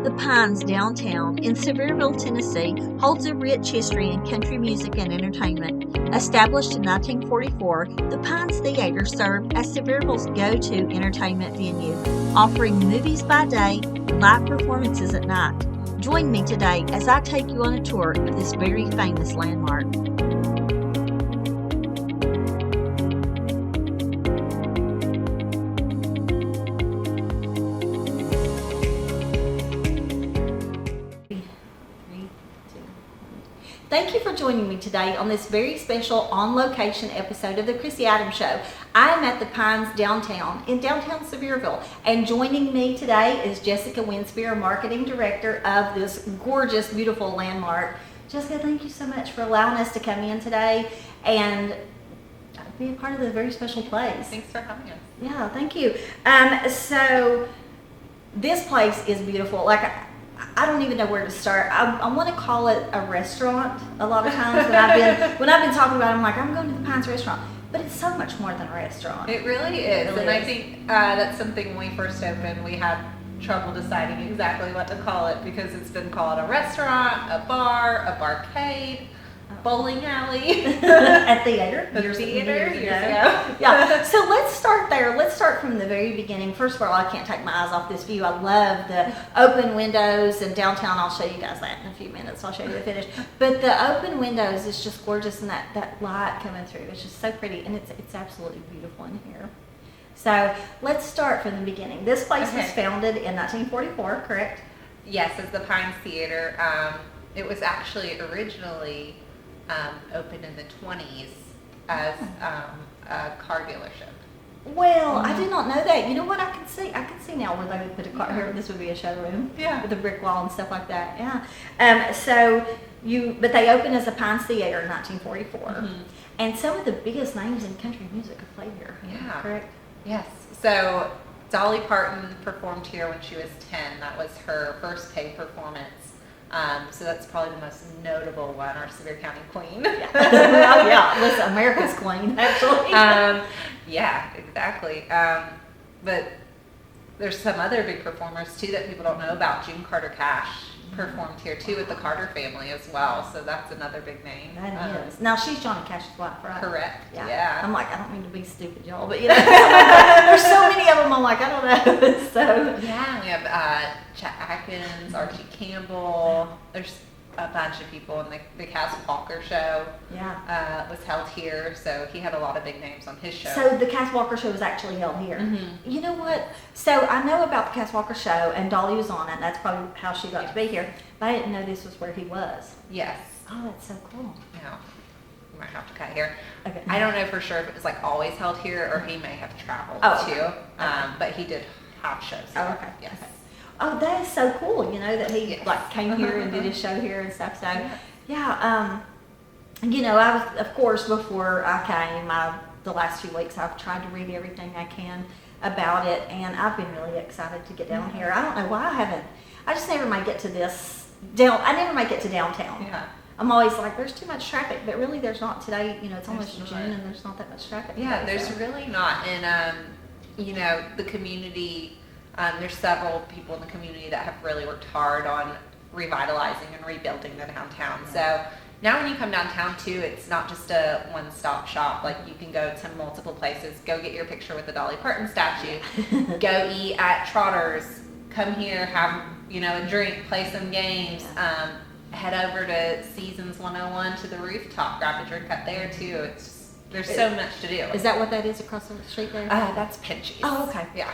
The Pines downtown in Sevierville, Tennessee holds a rich history in country music and entertainment. Established in 1944, the Pines Theater served as Sevierville's go-to entertainment venue, offering movies by day and live performances at night. Join me today as I take you on a tour of this very famous landmark. Thank you for joining me today on this very special on-location episode of the Christy Show. I am at the Pines downtown in downtown Sevierville, and joining me today is Jessica Winspear, Marketing Director of this gorgeous, beautiful landmark. Jessica, thank you so much for allowing us to come in today and be a part of this very special place. Thanks for having us. Yeah, thank you. So this place is beautiful. I don't even know where to start. I want to call it a restaurant a lot of times when I've been talking about it. I'm like, I'm going to the Pines restaurant, but it's so much more than a restaurant. It really is, and I think that's something when we first opened, we had trouble deciding exactly what to call it because it's been called a restaurant, a bar, a barcade, bowling alley, a theater. Years ago. Yeah. So let's start there. Let's start from the very beginning. First of all, I can't take my eyes off this view. I love the open windows and downtown. I'll show you guys that in a few minutes. I'll show you the finish. But the open windows is just gorgeous, and that light coming through. It's just so pretty, and it's absolutely beautiful in here. So let's start from the beginning. This place was founded in 1944, correct? Yes, it's the Pines Theater. It was actually originally opened in the 20s as a car dealership. Well, I did not know that. You know what? I can see now where they would put a car here. This would be a showroom. Yeah. With a brick wall and stuff like that. Yeah. But they opened as a Pines Theater in 1944. Mm-hmm. And some of the biggest names in country music have played here. Yeah. Correct? Yes. So Dolly Parton performed here when she was 10. That was her first paid performance. So that's probably the most notable one, our Sevier County Queen. Yeah, listen, America's Queen, actually. Yeah, exactly. But there's some other big performers too that people don't know about. June Carter Cash performed here too with the Carter family as well, so that's another big name. That is. Now she's Johnny Cash's wife, right? Correct. Yeah. I'm like, I don't mean to be stupid, y'all, but there's so many of them. I'm like, I don't know. So yeah, we have Chet Atkins, Archie Campbell. There's a bunch of people, and the Cass Walker show was held here, so he had a lot of big names on his show. So the Cass Walker show was actually held here. Mm-hmm. You know what? So I know about the Cass Walker show, and Dolly was on it, and that's probably how she got to be here, but I didn't know this was where he was. Yes. Oh, that's so cool. Yeah. You might have to cut here. Okay. I don't know for sure if it was always held here, or he may have traveled too, but he did have shows here. Oh, okay. Yes. Okay. Oh, that is so cool, that he came here and did his show here and stuff. So, I was, of course, before I came, the last few weeks, I've tried to read everything I can about it, and I've been really excited to get down here. I don't know why I just never might get to I never might get to downtown. Yeah. I'm always like, there's too much traffic, but really there's not today. It's almost June and there's not that much traffic. Yeah, today, there's really not. And, the community, there's several people in the community that have really worked hard on revitalizing and rebuilding the downtown. So now when you come downtown too, it's not just a one-stop shop. You can go to multiple places, go get your picture with the Dolly Parton statue, go eat at Trotter's, come here, have, a drink, play some games, head over to Seasons 101 to the rooftop, grab a drink up there too. There's so much to do. Is that what that is across the street there? That's Pinchies. Oh, okay. Yeah.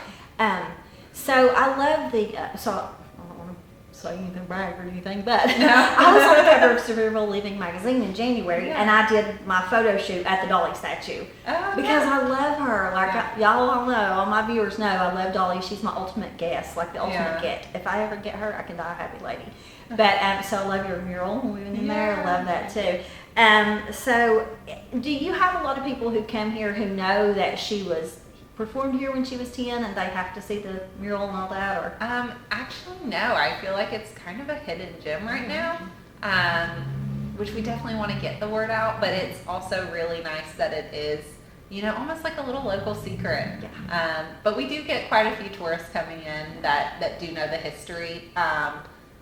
So I love so I don't want to say anything brag or anything, but I was on the cover of Sevierville Living magazine in January, and I did my photo shoot at the Dolly statue because I love her. Y'all all know, all my viewers know, I love Dolly. She's my ultimate guest, the ultimate get. If I ever get her, I can die a happy lady. But so I love your mural when we went in there. I love that too. So do you have a lot of people who come here who know that she was performed here when she was 10 and they have to see the mural and all that, or? Actually, no. I feel like it's kind of a hidden gem right now, which we definitely want to get the word out, but it's also really nice that it is almost like a little local secret. Yeah. But we do get quite a few tourists coming in that do know the history.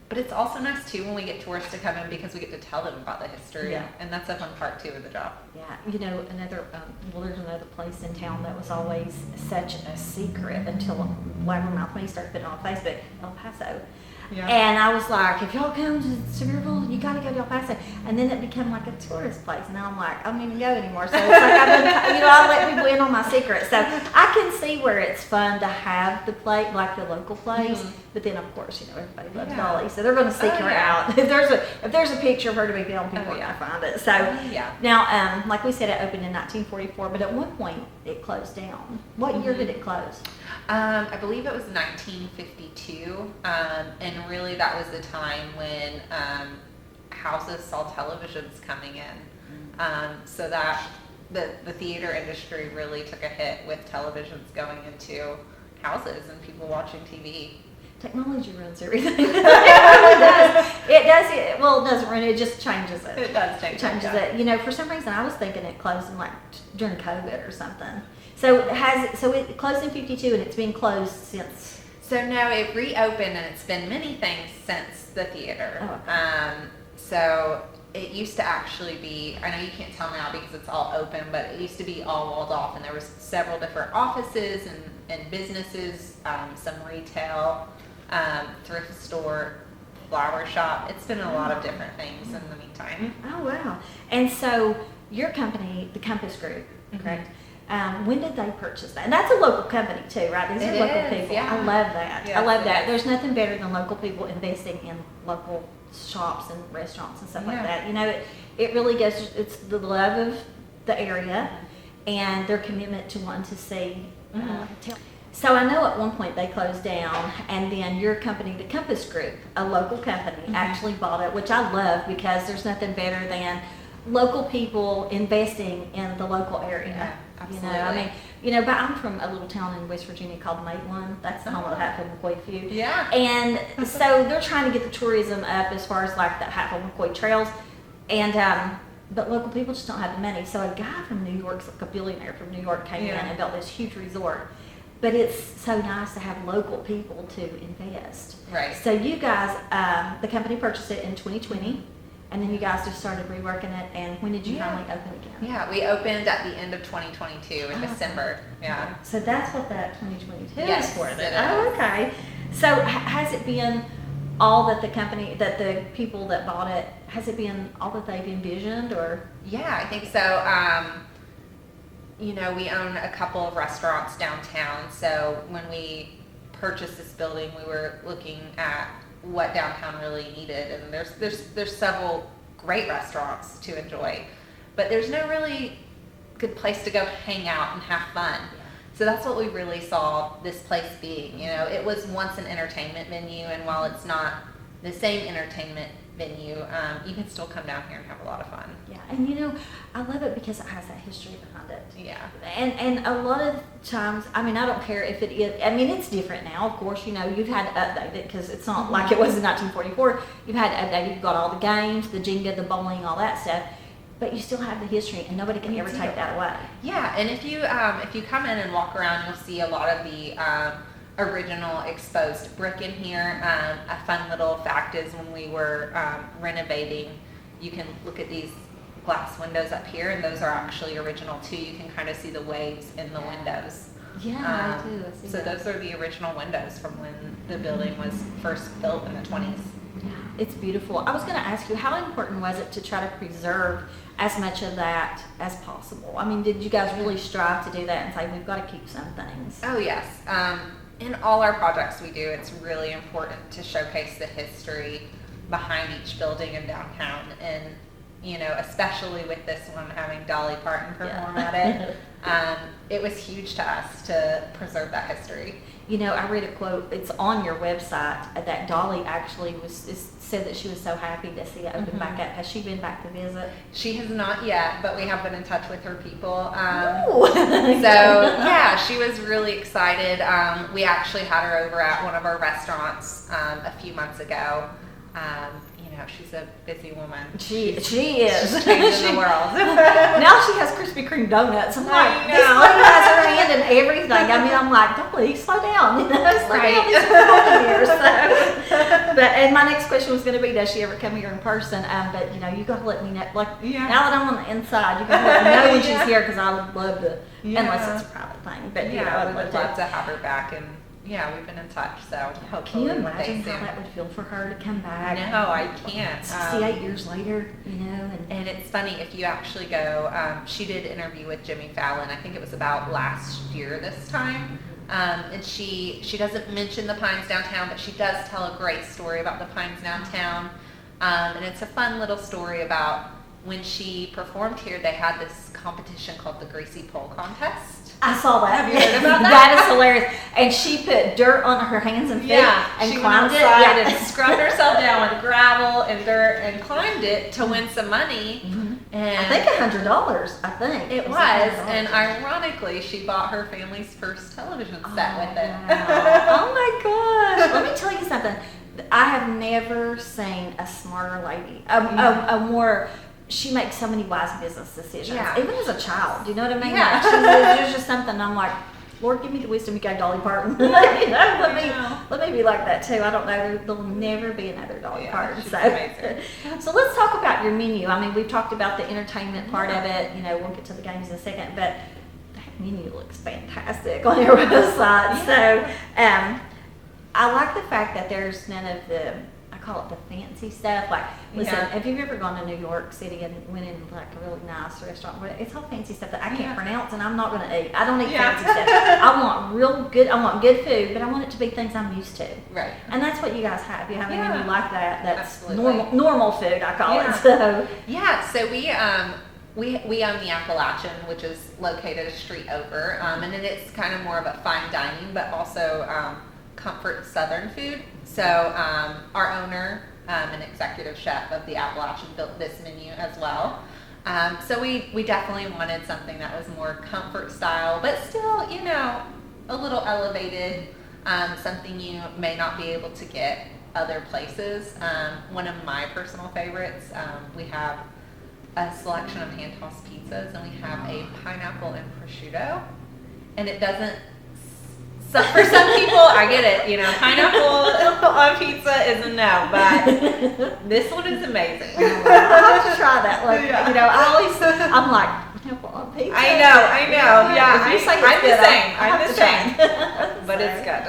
But it's also nice too when we get tourists to come in because we get to tell them about the history. Yeah. And that's a fun part too of the job. Yeah, there's another place in town that was always such a secret until Blabbermouth when he started putting it on Facebook, El Paso. Yeah. And I was like, if y'all come to Sevierville, you got to go to El Paso. And then it became like a tourist place. And now I'm like, I don't even go anymore. So it's like I let people in on my secrets. So I can see where it's fun to have the place, like the local place. Mm-hmm. But then of course, everybody loves Dolly, so they're going to seek her out. If there's a picture of her to be filmed, people are going to find it. So now, like we said, it opened in 1944, but at one point it closed down. What year did it close? I believe it was 1952, and really that was the time when houses saw televisions coming in, so that the theater industry really took a hit with televisions going into houses and people watching TV. Technology ruins everything. It really does. It does. Well, it doesn't ruin it. It just changes it. It does change. It changes it. For some reason, I was thinking it closed in during COVID or something. So it closed in 52 and it's been closed since. So no, it reopened and it's been many things since the theater. Oh, okay. So it used to actually be, I know you can't tell now because it's all open, but it used to be all walled off and there was several different offices and businesses, some retail, thrift store, flower shop. It's been a lot of different things in the meantime. Oh, wow. And so your company, the Compass Group, correct? When did they purchase that? And that's a local company too, right? These are local people. Yeah. I love that. Yes, I love that. There's nothing better than local people investing in local shops and restaurants and stuff like that. It really goes, it's the love of the area and their commitment to wanting to see. So I know at one point they closed down, and then your company, the Compass Group, a local company, actually bought it, which I love because there's nothing better than local people investing in the local area. Yeah, absolutely. But I'm from a little town in West Virginia called Maitland. That's the home of the Hatfield McCoy feud. Yeah. And so they're trying to get the tourism up as far as like the Hatfield McCoy trails, and but local people just don't have the money. So a guy from New York, like a billionaire from New York, came in and built this huge resort. But it's so nice to have local people to invest. Right. So you guys, the company purchased it in 2020, and then you guys just started reworking it. And when did you finally open again? Yeah, we opened at the end of 2022 in December. Yeah. So that's what that 2022 Yes, is for then. it is. Oh, okay. So has it been all that the people that bought it, has it been all that they've envisioned, or? Yeah, I think so. We own a couple of restaurants downtown, so when we purchased this building, we were looking at what downtown really needed, and there's several great restaurants to enjoy, but there's no really good place to go hang out and have fun. So that's what we really saw this place being. It was once an entertainment venue, and while it's not the same entertainment venue, you can still come down here and have a lot of fun. Yeah, and I love it because it has that history behind it. Yeah. And a lot of times, I don't care if it is, it's different now, of course, you've had to update it because it's not like it was in 1944. You've had to update it, you've got all the games, the Jenga, the bowling, all that stuff, but you still have the history and nobody can ever take that away. Yeah, and if you come in and walk around, you'll see a lot of the original exposed brick in here. A fun little fact is when we were renovating, you can look at these glass windows up here, and those are actually original too. You can kind of see the waves in the windows. Yeah, I do. I see so that. those are the original windows from when the building was first built in the 20s. Yeah, it's beautiful. I was going to ask you, how important was it to try to preserve as much of that as possible? Did you guys really strive to do that and say, we've got to keep some things? Oh, yes. In all our projects we do, it's really important to showcase the history behind each building in downtown. And, especially with this one having Dolly Parton perform at it, it was huge to us to preserve that history. I read a quote, it's on your website, that Dolly actually said that she was so happy to see it open back up. Has she been back to visit? She has not yet, but we have been in touch with her people. She was really excited. We actually had her over at one of our restaurants a few months ago. she's a busy woman. She is. She's changing the world. Now she has Krispy Kreme donuts. I'm like, this lady has her hand in everything. I mean, I'm like, Dolly, slow down. Slow down. These are golden years. And my next question was going to be, does she ever come here in person? But you got to let me know. Like now that I'm on the inside, you got to let me know when she's here because I would love to, unless it's a private thing. But I would love to have her back and. Yeah, we've been in touch, so hopefully. Can you imagine how that would feel for her to come back? No, I can't. 68 years later, And it's funny, if you actually go, she did an interview with Jimmy Fallon, I think it was about last year this time, and she doesn't mention the Pines downtown, but she does tell a great story about the Pines downtown, and it's a fun little story about when she performed here, they had this competition called the Greasy Pole Contest. I saw that. Have you heard about that? That is hilarious. And she put dirt on her hands and feet and she climbed went outside and scrubbed herself down with gravel and dirt and climbed it to win some money. And I think $100. I think it was. And ironically, she bought her family's first television set with it. Oh my gosh! Let me tell you something. I have never seen a smarter lady. A more. She makes so many wise business decisions, even as a child. You know what I mean? Yeah. Like there's just something. I'm like, Lord, give me the wisdom you gave Dolly Parton. Let me be like that too. I don't know. There'll never be another Dolly Parton. So let's talk about your menu. I mean, we've talked about the entertainment part of it. We'll get to the games in a second, but that menu looks fantastic on your website. So I like the fact that there's none of the, I call it the fancy stuff. Like, listen, have you ever gone to New York City and went in like a really nice restaurant where it's all fancy stuff that I can't pronounce and I'm not going to eat. I don't eat fancy stuff. I want good food, but I want it to be things I'm used to. Right. And that's what you guys have. You have a menu like that. That's absolutely normal food, I call it. So so we own the Appalachian, which is located a street over, and then it's kind of more of a fine dining, but also comfort Southern food. So our owner and executive chef of the Appalachian built this menu as well. So we definitely wanted something that was more comfort style, but still, a little elevated, something you may not be able to get other places. One of my personal favorites, we have a selection of hand-tossed pizzas, and we have a pineapple and prosciutto, and it doesn't. So for some people, I get it. Pineapple on pizza is a no, but this one is amazing. I'll have to try that. Like, I'm like, pineapple on pizza. I know. Yeah, if you say I'm the same. But it's good.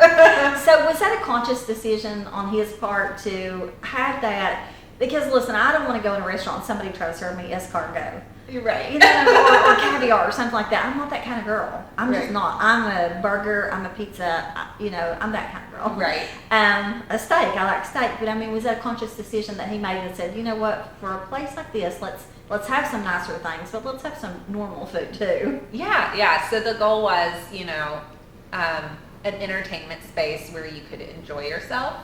So was that a conscious decision on his part to have that? Because listen, I don't want to go in a restaurant and somebody try to serve me escargot. You're right. Or caviar or something like that. I'm not that kind of girl. I'm just not. I'm a burger. I'm a pizza. I'm that kind of girl. Right. A steak. I like steak. But I mean, was that a conscious decision that he made and said, you know what, for a place like this, let's have some nicer things, but let's have some normal food too. Yeah. So the goal was, an entertainment space where you could enjoy yourself,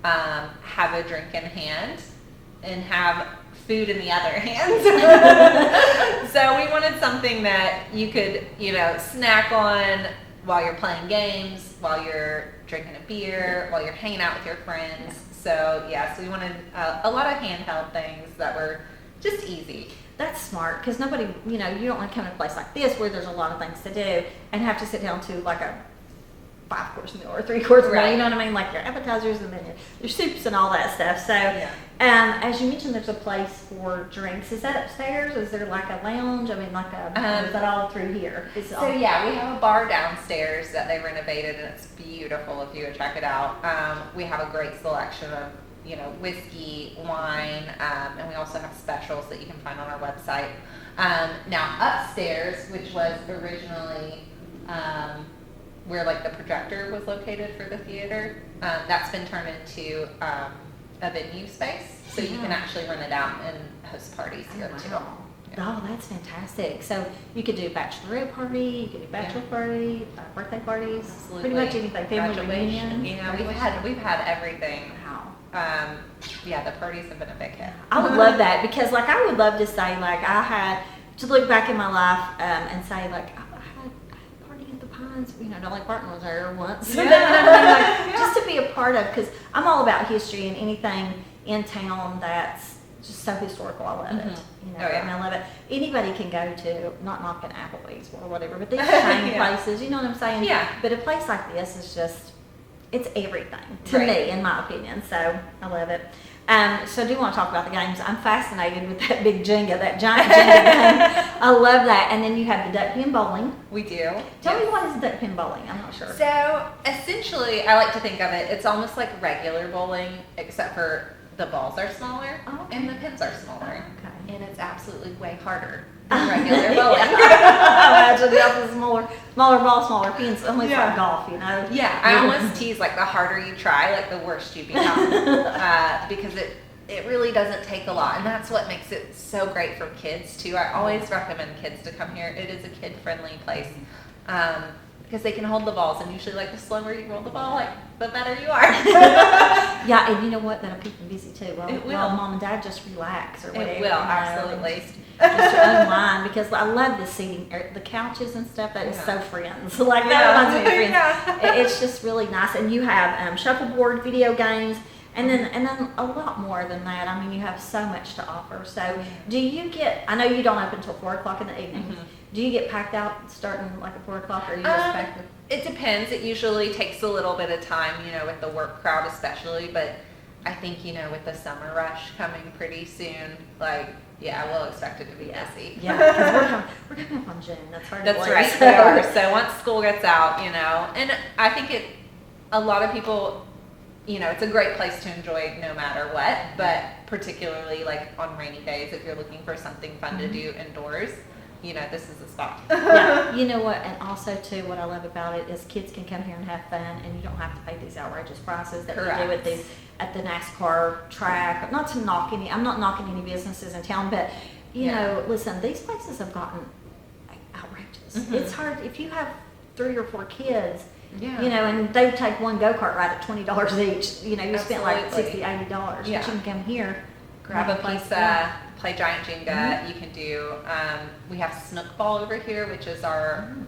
have a drink in hand, and have food in the other hand. So we wanted something that you could, snack on while you're playing games, while you're drinking a beer, while you're hanging out with your friends. So we wanted a lot of handheld things that were just easy. That's smart, because nobody, you don't want to come to a place like this where there's a lot of things to do and have to sit down to like a 5-course meal or 3-course meal, you know what I mean? Like your appetizers and then your soups and all that stuff. So, as you mentioned, there's a place for drinks. Is that upstairs? Is there like a lounge? I mean, is that all through here? We have a bar downstairs that they renovated, and it's beautiful if you would check it out. We have a great selection of, whiskey, wine, and we also have specials that you can find on our website. Now, upstairs, which was originally where like the projector was located for the theater, that's been turned into a venue space, so you can actually rent it out and host parties here too. Oh, that's fantastic. So you could do a bachelorette party, you could do bachelor party, birthday parties, pretty much anything, family reunion. We've had everything. Wow. The parties have been a big hit. I would love that, because I would love to say I had to look back in my life and say Dolly Parton was there once. Just to be a part of, because I'm all about history and anything, in town that's just so historical. I love it. You know, Oh, yeah. I mean, I love it. Anybody can go to, not knocking Applebee's or whatever, but these chain Yeah. places, you know what I'm saying? Yeah. But a place like this is just, it's everything to Right. me, in my opinion. So I love it. So I do want to talk about the games. I'm fascinated with that big Jenga, that giant Jenga game. I love that. And then you have the duck pin bowling. We do. Tell me, what is duck pin bowling? I'm not sure. So essentially, I like to think of it, it's almost like regular bowling, except for the balls are smaller Oh, okay. and the pins are smaller. Okay. And it's absolutely way harder than regular bowling. I imagine the smaller ball, smaller pins. Almost like golf, you know? Yeah, I almost tease like the harder you try, like the worse you become, because it really doesn't take a lot, and that's what makes it so great for kids too. I always recommend kids to come here. It is a kid-friendly place because they can hold the balls, and usually like the slower you roll the ball, like the better you are. Yeah, and you know what? That'll keep them busy too. Well, It will. well, mom and dad just relax or whatever. It will, you know, absolutely. and just your own line, because I love the seating, the couches and stuff. That is so Friends. Like that reminds me of Friends. Yeah. It's just really nice, and you have shuffleboard, video games, and then a lot more than that. I mean, you have so much to offer. So, do you get? I know you don't open until 4:00 in the evening. Do you get packed out starting like at 4:00, or you just packed? It depends. It usually takes a little bit of time, you know, with the work crowd especially, but I think, you know, with the summer rush coming pretty soon, like, yeah, we'll expect it to be busy. Yeah, because we're coming up on June. That's hard. That's to believe. right, we are. So once school gets out, you know, and I think a lot of people, you know, it's a great place to enjoy no matter what, but particularly like on rainy days, if you're looking for something fun to do indoors, you know, this is the spot. Yeah, you know what, and also too, what I love about it is kids can come here and have fun, and you don't have to pay these outrageous prices that we do at the NASCAR track. Not to knock I'm not knocking any businesses in town, but you know, listen, these places have gotten outrageous. It's hard if you have 3 or 4 kids. Yeah. You know, and they would take one go-kart ride at $20 each. You know, you spent like Absolutely. $60, $80. Yeah. But you can come here, Grab a pizza, play giant Jenga. You can do, we have Snook Ball over here, which is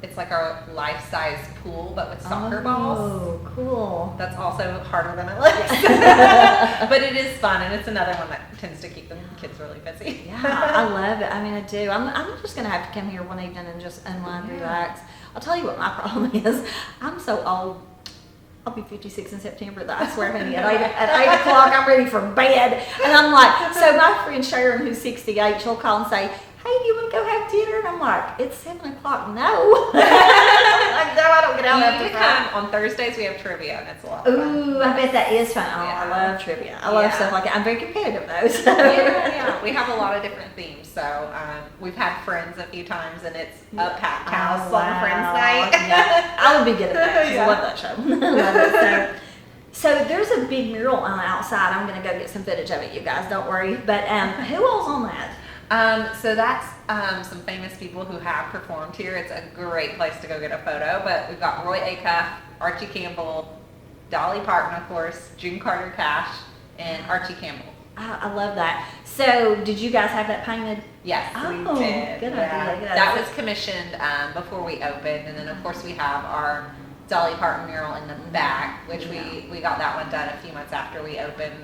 it's like our life-size pool, but with soccer balls. Oh, cool. That's also harder than it looks. But it is fun, and it's another one that tends to keep the kids really busy. Yeah, I love it. I mean, I do. I'm just going to have to come here one evening and just unwind, relax. I'll tell you what my problem is. I'm so old. I'll be 56 in September. That I swear, honey, at 8 o'clock, I'm ready for bed. And I'm like, so my friend Sharon, who's 68, she'll call and say, hey, do you want to go have dinner? And I'm like, it's 7 o'clock. No. Like, no, I don't get out after You can 5. come on Thursdays. We have trivia, and it's a lot of fun. Ooh, I bet that is fun. Oh, Yeah. I love trivia. I love stuff like that. I'm very competitive though. So. Yeah. We have a lot of different themes. So we've had Friends a few times, and it's a packed house on Friends night. Yeah, I would be good at that. 'Cause Yeah. I love that show. I love it. So there's a big mural on the outside. I'm going to go get some footage of it, you guys. Don't worry. But who all's on that? So that's some famous people who have performed here. It's a great place to go get a photo. But we've got Roy Acuff, Archie Campbell, Dolly Parton, of course, June Carter Cash, and Archie Campbell. I love that. So did you guys have that painted? Yes, Oh, we did. good Yeah. idea. Good That idea. was commissioned before we opened, and then of course we have our Dolly Parton mural in the back, which we got that one done a few months after we opened.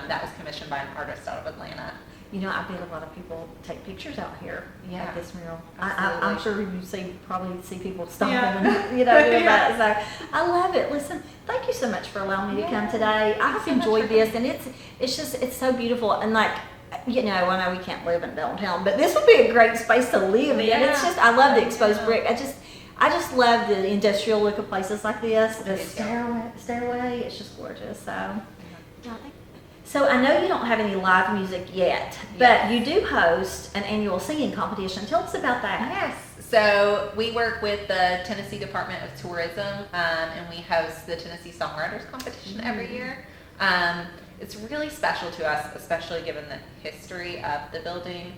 That was commissioned by an artist out of Atlanta. You know, I bet a lot of people take pictures out here at this mural. Absolutely. I'm sure you probably see people stopping and doing that. So I love it. Listen, thank you so much for allowing me to come today. I've enjoyed this, and it's so beautiful. And like, you know, I know we can't live in downtown, but this would be a great space to live in. It's just, I love the exposed brick. I just love the industrial look of places like this. The stairway, it's just gorgeous. So I know you don't have any live music yet, but you do host an annual singing competition. Tell us about that. Yes. So we work with the Tennessee Department of Tourism, and we host the Tennessee Songwriters Competition every year. It's really special to us, especially given the history of the building.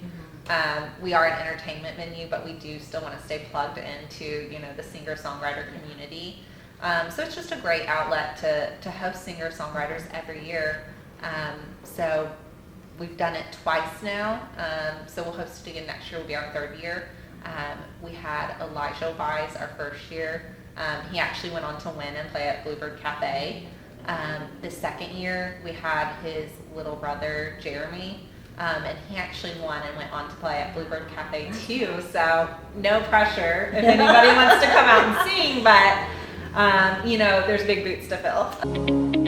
We are an entertainment venue, but we do still want to stay plugged into, you know, the singer-songwriter community. So it's just a great outlet to host singer-songwriters every year. So we've done it twice now. So we'll host it again next year. Will be our 3rd year. We had Elijah Wise our first year. He actually went on to win and play at Bluebird Cafe. The second year, we had his little brother, Jeremy, and he actually won and went on to play at Bluebird Cafe too. So no pressure if anybody wants to come out and sing, but you know, there's big boots to fill.